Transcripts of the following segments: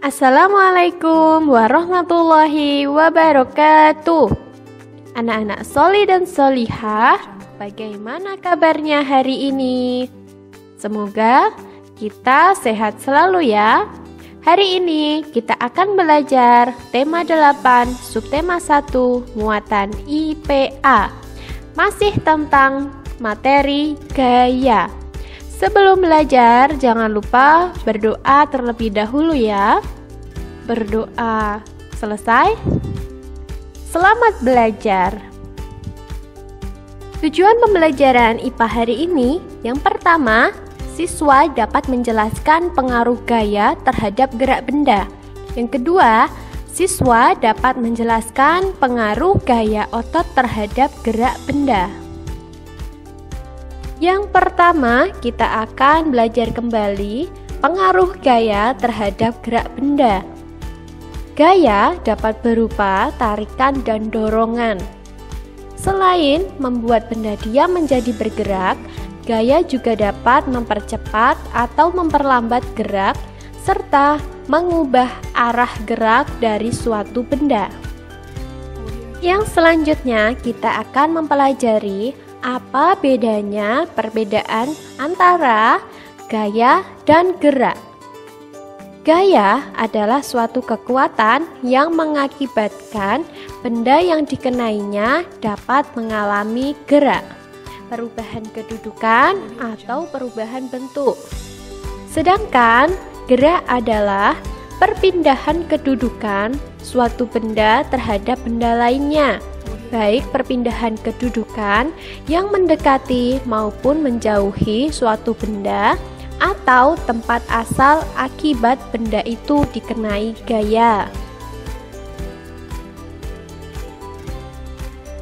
Assalamualaikum warahmatullahi wabarakatuh. Anak-anak soli dan solihah, bagaimana kabarnya hari ini? Semoga kita sehat selalu ya. Hari ini kita akan belajar tema 8, subtema 1, muatan IPA. Masih tentang materi gaya. Sebelum belajar, jangan lupa berdoa terlebih dahulu ya. Berdoa selesai. Selamat belajar. Tujuan pembelajaran IPA hari ini, yang pertama, siswa dapat menjelaskan pengaruh gaya terhadap gerak benda. Yang kedua, siswa dapat menjelaskan pengaruh gaya otot terhadap gerak benda. Yang pertama, kita akan belajar kembali pengaruh gaya terhadap gerak benda. Gaya dapat berupa tarikan dan dorongan. Selain membuat benda diam menjadi bergerak, gaya juga dapat mempercepat atau memperlambat gerak serta mengubah arah gerak dari suatu benda. Yang selanjutnya, kita akan mempelajari apa bedanya perbedaan antara gaya dan gerak. Gaya adalah suatu kekuatan yang mengakibatkan benda yang dikenainya dapat mengalami gerak, perubahan kedudukan atau perubahan bentuk. Sedangkan gerak adalah perpindahan kedudukan suatu benda terhadap benda lainnya, baik perpindahan kedudukan yang mendekati maupun menjauhi suatu benda atau tempat asal akibat benda itu dikenai gaya.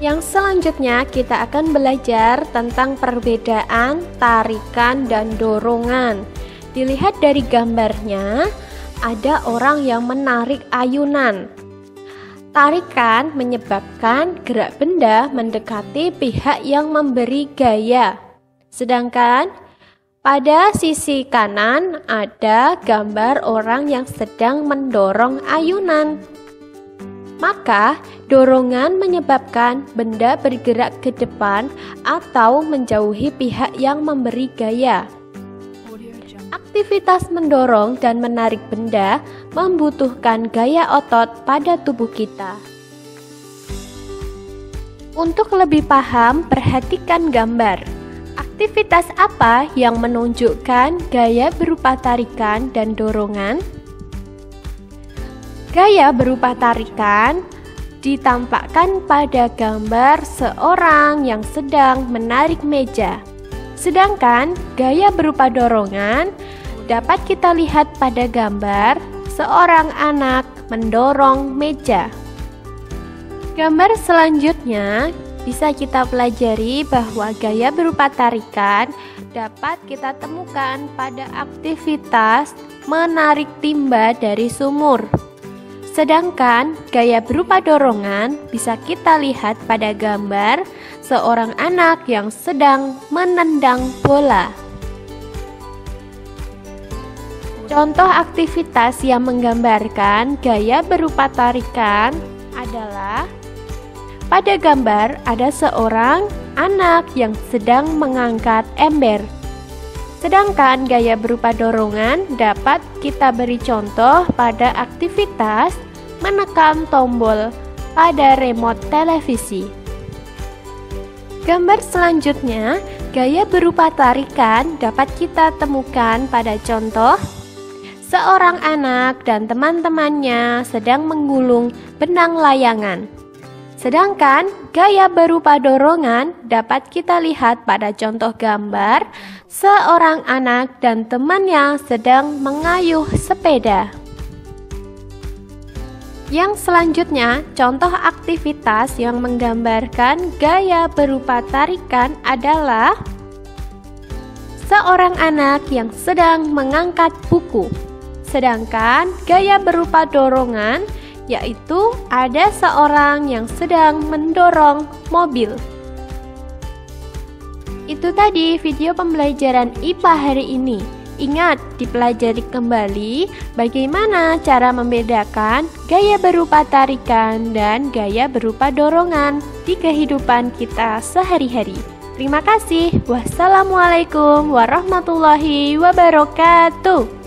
Yang selanjutnya kita akan belajar tentang perbedaan tarikan dan dorongan. Dilihat dari gambarnya, ada orang yang menarik ayunan. Tarikan menyebabkan gerak benda mendekati pihak yang memberi gaya. Sedangkan pada sisi kanan ada gambar orang yang sedang mendorong ayunan. Maka dorongan menyebabkan benda bergerak ke depan atau menjauhi pihak yang memberi gaya. Aktivitas mendorong dan menarik benda membutuhkan gaya otot pada tubuh kita. Untuk lebih paham, perhatikan gambar. Aktivitas apa yang menunjukkan gaya berupa tarikan dan dorongan? Gaya berupa tarikan ditampakkan pada gambar seorang yang sedang menarik meja. Sedangkan gaya berupa dorongan dapat kita lihat pada gambar seorang anak mendorong meja. Gambar selanjutnya bisa kita pelajari bahwa gaya berupa tarikan dapat kita temukan pada aktivitas menarik timba dari sumur. Sedangkan gaya berupa dorongan bisa kita lihat pada gambar seorang anak yang sedang menendang bola. Contoh aktivitas yang menggambarkan gaya berupa tarikan adalah pada gambar ada seorang anak yang sedang mengangkat ember. Sedangkan gaya berupa dorongan dapat kita beri contoh pada aktivitas menekan tombol pada remote televisi. Gambar selanjutnya, gaya berupa tarikan dapat kita temukan pada contoh seorang anak dan teman-temannya sedang menggulung benang layangan. Sedangkan gaya berupa dorongan dapat kita lihat pada contoh gambar seorang anak dan temannya sedang mengayuh sepeda. Yang selanjutnya, contoh aktivitas yang menggambarkan gaya berupa tarikan adalah seorang anak yang sedang mengangkat buku. Sedangkan gaya berupa dorongan yaitu ada seorang yang sedang mendorong mobil. Itu tadi video pembelajaran IPA hari ini. Ingat, dipelajari kembali bagaimana cara membedakan gaya berupa tarikan dan gaya berupa dorongan di kehidupan kita sehari-hari. Terima kasih. Wassalamualaikum warahmatullahi wabarakatuh.